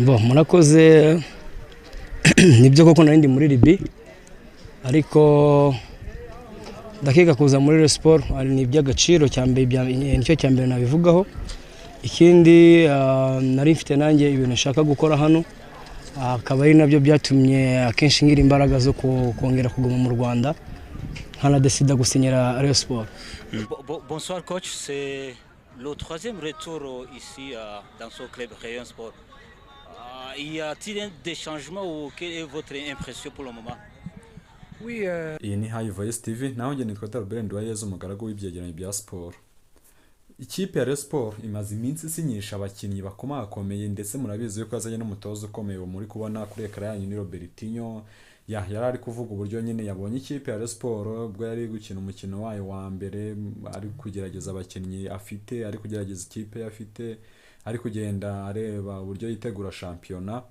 Bon murakoze nibyo koko narindi muri Libi ariko ndakeka kuza muri Rayon Sport ari ni by'agaciro cyambere nicyo cyambere nabivugaho. Ikindi nari mfite nanjye ibintu nshaka gukora hano akaba ari nabyo byatumye akenshi ngira imbaraga zo kongera kuguma mu Rwanda nkana décida gusinyira Rayon Sport. Bonsoir coach, c'est le troisième retour ici dans ce club Rayon Sport. Y a-t-il des changements ou quelle est votre impression pour le moment? Oui, iyi ni High Voice TV naho nge nitwa Albert Nduwayezu umugaragu w'ibyegeranyo bya sport. Ikipe ya Rayon Sport imaze iminsi isinyisha abakinnyi bakomakomeye ndetse murabizi yuko azanye n'umutozo ukomeye muri kubona kuri ekara yanyu ni Robertinho. Yari ari kuvuga uburyo nyine yabonye ikipe ya Rayon Sport ubwo yari gukina umukino wayo wa mbere ari kugerageza abakinnyi afite, ari kugerageza ikipe afite, ari kugenda areba uburyo yitegura shampiyona.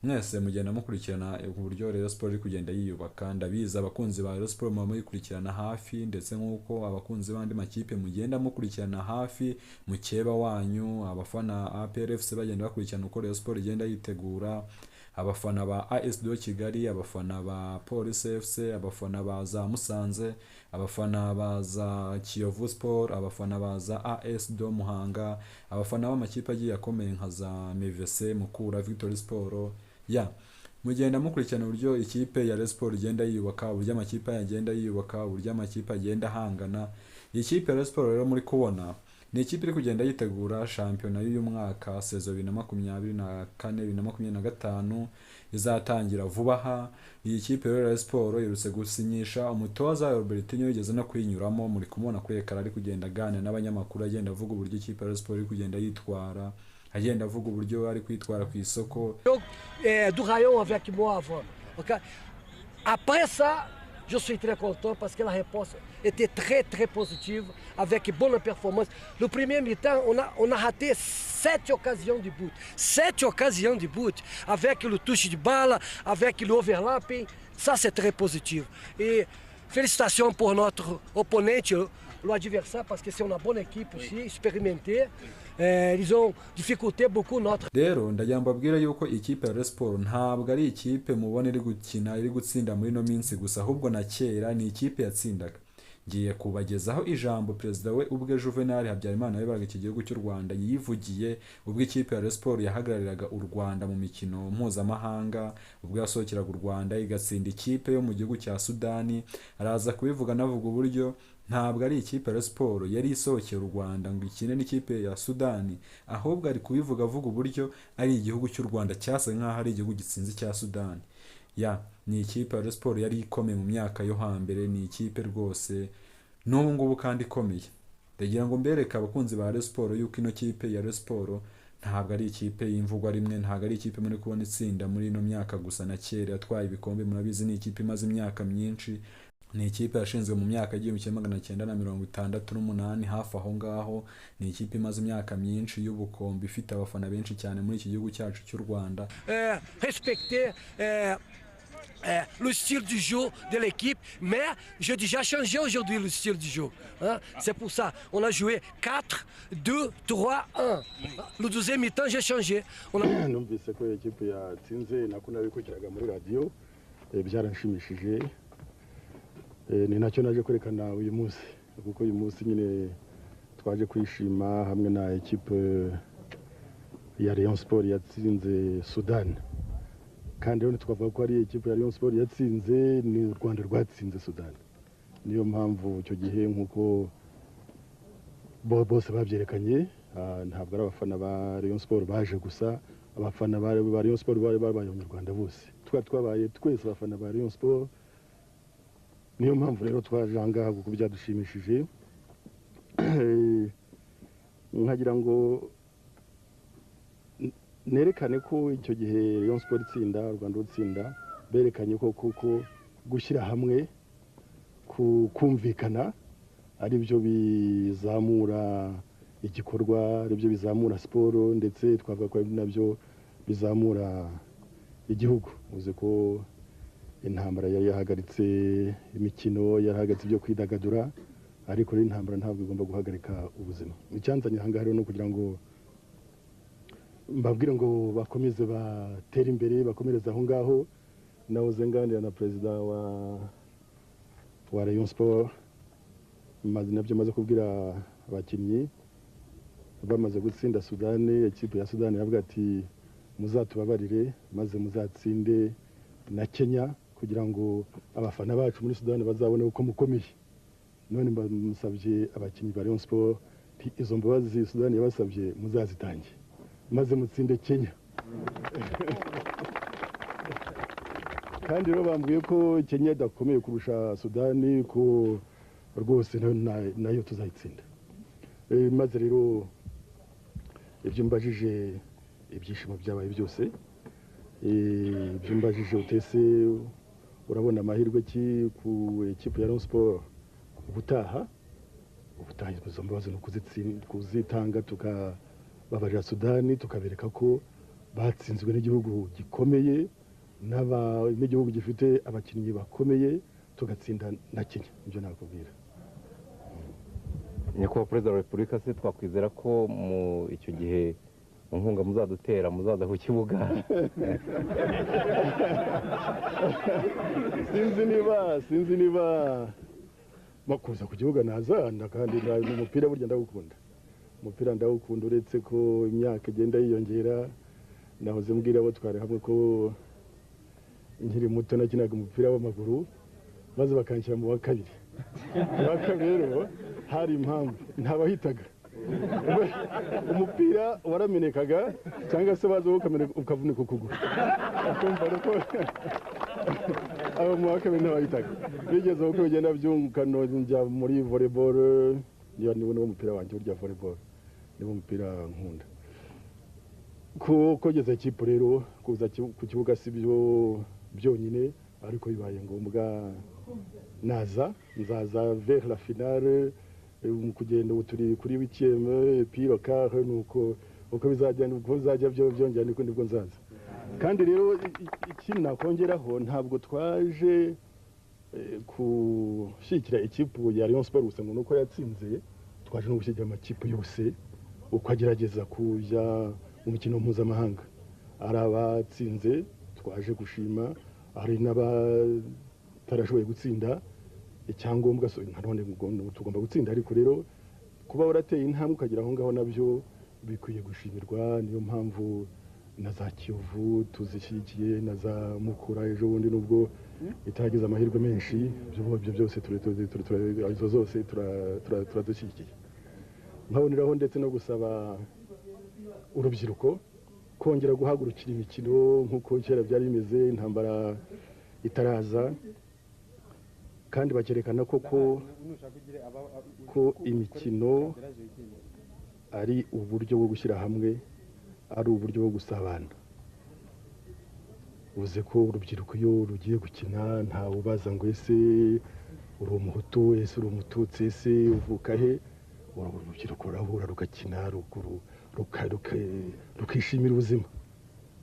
Mwese mugenda mukurikirana uburyo Rayon Sport iri kugenda yiyubaka, ndabiza abakunzi ba Rayon Sport mukurikirana hafi ndetse nkuko abakunzi bandi makipe mugenda mukurikirana hafi mukeba wanyu, abafana APR FC bagenda bakurikirana uko Rayon Sport igenda yitegura, abafana ba AS do Kigali, abafana ba Police FC, abafana ba za Musanze, abafana ba za Kiyovu Sport, abafana ba za AS do Muhanga, abafana b'amakipe agiye akomeye nka za MVC, Mukura, Victory Sport. Mugenda mukurikirana uburyo ikipe ya Rayon Sport igenda yiyubaka, uburyo amakipe yagenda yiyubaka, uburyo amakipe agenda hangana. Ikipe ya Rayon Sport rero muri kubona ni ikipe iri kugenda yitegura shampiyona y'uyu mwaka saison 2024-2025 izatangira vuba aha. Iyi kipe ya Rayon Sport irutse gusinyisha umutoza Robertinho yigeze no kwinyuramo, muri kumubona kuri ekara ari kugenda aganira n'abanyamakuru agenda avuga uburyo ikipe ya Rayon Sport iri kugenda yitwara, agenda avuga uburyo ari kwitwara ku isoko. Du Rayon avec moi avant. Okay? Après ça, je suis très content parce que la réponse était très positive avec bonne performance. Le premier mi-temps, on a raté 7 occasions de but. 7 occasions de but avec le touche de balle, avec le overlapping. Ça, c'est très positif. Et félicitations pour notre opponent, l'adversaire, parce que c'est une bonne équipe aussi, expérimentée. Ils ont difficulté beaucoup notre. Rero ndagira mbabwira yuko ikipe ya Rayon Sport ntabwo ari ikipe mubone iri gukina iri gutsinda muri no minsi gusa, ahubwo na kera ni ikipe yatsindaga. Ngiye kubagezaho ijambo perezida we ubwe Juvenal Habyarimana yabaga iki gihugu cy'u Rwanda yivugiye ubwo ikipe ya Rayon Sport yahagarariraga u Rwanda mu mikino mpuzamahanga, ubwo yasohokeraga u Rwanda igatsinda ikipe yo mu gihugu cya Sudani. Araza kubivuga navuga uburyo ntabwo ari ikipe ya Sport yari isohokera u Rwanda ngo ikine n'ikipe ya Sudani, ahubwo ari kubivuga avuga uburyo ari igihugu cy'u Rwanda cyase nkaho ari igihugu gitsinze cya Sudani. Ni ikipe ya Sport yari ikomeye mu myaka yo hambere, ni ikipe rwose n'ubu ngubu kandi ikomeye. Ndagira ngo mbereke abakunzi ba Rayon Sport yuko ino kipe ya Rayon Sport ntabwo ari ikipe y'imvugwa rimwe, ntabwo ari ikipe muri kubona itsinda muri ino myaka gusa, na kera yatwaye ibikombe murabizi, ni ikipe imaze imyaka myinshi. Ni ikipe yashinzwe mu myaka 1968 hafi aho ngaho. Ni ikipe imaze imyaka myinshi y'ubukombe, ifite abafana benshi cyane muri iki gihugu cyacu cy'u Rwanda. Respecter le style du jeu de l'équipe, mais j'ai déjà changé aujourd'hui le style du jeu. Hein? C'est pour ça on a joué 4, 2, 3, 1. Le deuxième mi-temps j'ai changé. Numvise ko ikipe yatsinze nako nabikukiraga muri radio byaranshimishije. Ni nacyo naje kwerekana uyu munsi, kuko uyu munsi nyine twaje kwishima hamwe na equipe ya Rayon Sport yatsinze Sudan. Kandi rero tukavuga ko ari equipe ya Rayon Sport yatsinze, ni u Rwanda rwatsinze Sudan. Niyo mpamvu icyo gihe nkuko bose babyerekanye, ntabwo ari abafana ba Rayon Sport baje gusa, abafana ba Rayon Sport bari abanyarwanda bose. Twabaye twese abafana ba Rayon Sport. Niyo mpamvu rero twajanga kuko byadushimishije. Nkagira ngo nerekane ko icyo gihe Rayon Sport itsinda, u Rwanda rutsinda, berekanye ko kuko gushyira hamwe kumvikana ari byo bizamura igikorwa, ari byo bizamura siporo, ndetse twavuga ko nabyo bizamura igihugu. Uze ko intambara yari yahagaritse imikino, yarahagaritse ibyo kwidagadura, ariko intambara ntabwo igomba guhagarika ubuzima. Icyanzanye hanga rero no kugira ngo mbabwira ngo bakomeze batera imbere bakomereza aho ngaho. Nahoze nganira na perezida wa Rayon Sport nabyo maze kubwira abakinnyi bamaze gutsinda Sudani, ikipe ya Sudani yavuga ati muzatubabarire maze muzatsinde na Kenya kugira ngo abafana bacu muri Sudani bazabone uko mukomeye. None musabye abakinnyi ba Rayon Sport izo mbabazi Sudani yabasabye muzazitange maze mutsinde Kenya. Kandi rero bambwiye ko Kenya idakomeye kurusha Sudani, ko rwose nayo tuzayitsinda. Maze rero ibyo mbajije ibyishimo byabaye byose, ibyo mbajije utese urabona amahirwe ki ku ekipe ya Rayon Sport ubutaha izo mbabazi no kuzitanga tukababarira Sudani, tukabereka ko batsinzwe n'igihugu gikomeye n'igihugu gifite abakinnyi bakomeye, tugatsinda na Kenya. Ibyo nakubwira. Nyakubahwa Perezida wa Repubulika, se twakwizera ko mu icyo gihe inkunga muzadutera muzaza ku kibuga? sinzi niba makuza ku kibuga nazanda, kandi umupira burya ndawukunda. Umupira ndawukunda, uretse ko imyaka igenda yiyongera. Nahoze mbwira abo twari hamwe ko nkiri muto nakinaga umupira w'amaguru maze bakanshyira mu wa kabiri. Wa kabiri rero hari impamvu ntabahitaga, umupira waramenekaga cyangwa se baza ukavunika ukuguru, akumva ko abo mu wa kabiri ntabahitaga. Bigeze uko bigenda byungukano njya muri volleyball, niwo mupira wanjye urya volleyball, niwo mupira nkunda. Kugeza ikipe rero kuza ku kibuga si byo byonyine, ariko bibaye ngombwa nzaza vers la finale, kugenda turi kuri 8e puis le quart, nuko uko bizajya byongera nibwo nzaza. Kandi rero ikintu nakongeraho, ntabwo twaje gushyigikira ikipe ya Rayon Sport gusa ngo nuko yatsinze, twaje no gushyigikira amakipe yose uko agerageza kujya mu mikino mpuzamahanga. Ari abatsinze twaje gushima, hari n'abatarashoboye gutsinda. Icyangombwa none tugomba gutsinda, ariko rero kuba warateye intambwe ukagera aho ngaho nabyo bikwiye gushimirwa. Niyo mpamvu na za Kiyovu tuzishyigikiye, na za Mukura ejo bundi nubwo itagize amahirwe menshi, ibyo byose izo zose turadushyigikiye. Nkaboneraho ndetse no gusaba urubyiruko kongera guhagurukira imikino nk'uko kera byari bimeze, intambara itaraza, kandi bakerekana ko imikino ari uburyo bwo gushyira hamwe, ari uburyo bwo gusabana. Uvuze ko urubyiruko iyo rugiye gukina ntawe ubaza ngo ese uri umuhutu, ese uri umututsi, ese uvuka he. Urubyiruko rurahura rugakina, rukishimira ubuzima.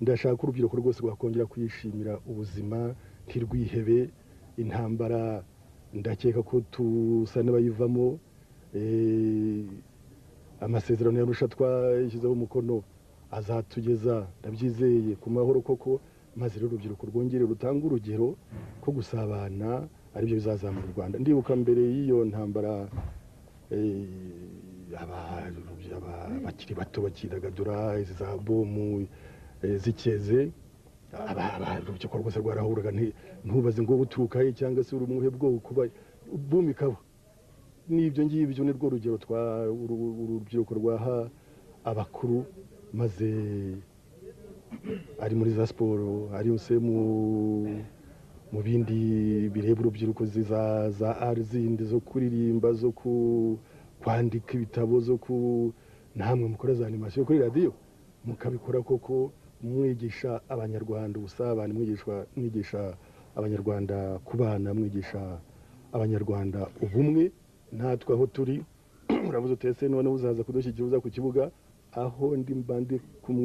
Ndashaka urubyiruko rwose rwakongera kwishimira ubuzima, ntirwihebe. Intambara ndakeka ko tusa n'abayivamo. Amasezerano yarusha twashyizeho umukono azatugeza, ndabyizeye, ku mahoro koko, maze rero urubyiruko rwongere rutanga urugero ko gusabana aribyo bizazamura u Rwanda. Ndibuka mbere y'iyo ntambara abakiri bato bakidagadura, izi za bomu zikeze, urubyiruko rwose rwarahuraga, ntubaze ngo uturuka he cyangwa se uri umuhe bwoko, bomu ikaba. N'ibyo ngibyo ni rwo rugero urubyiruko rwaha abakuru, maze ari muri za siporo, ari yose mu bindi bireba urubyiruko, za ari zindi zo kuririmba, zo kwandika ibitabo, zo namwe mukora za animation kuri radio, mukabikora koko mwigisha abanyarwanda ubusabane, mwigisha abanyarwanda kubana, mwigisha abanyarwanda ubumwe. Natwe aho turi uravuze utese none uzaza kudushyigikira, uza ku kibuga aho ndi kumwe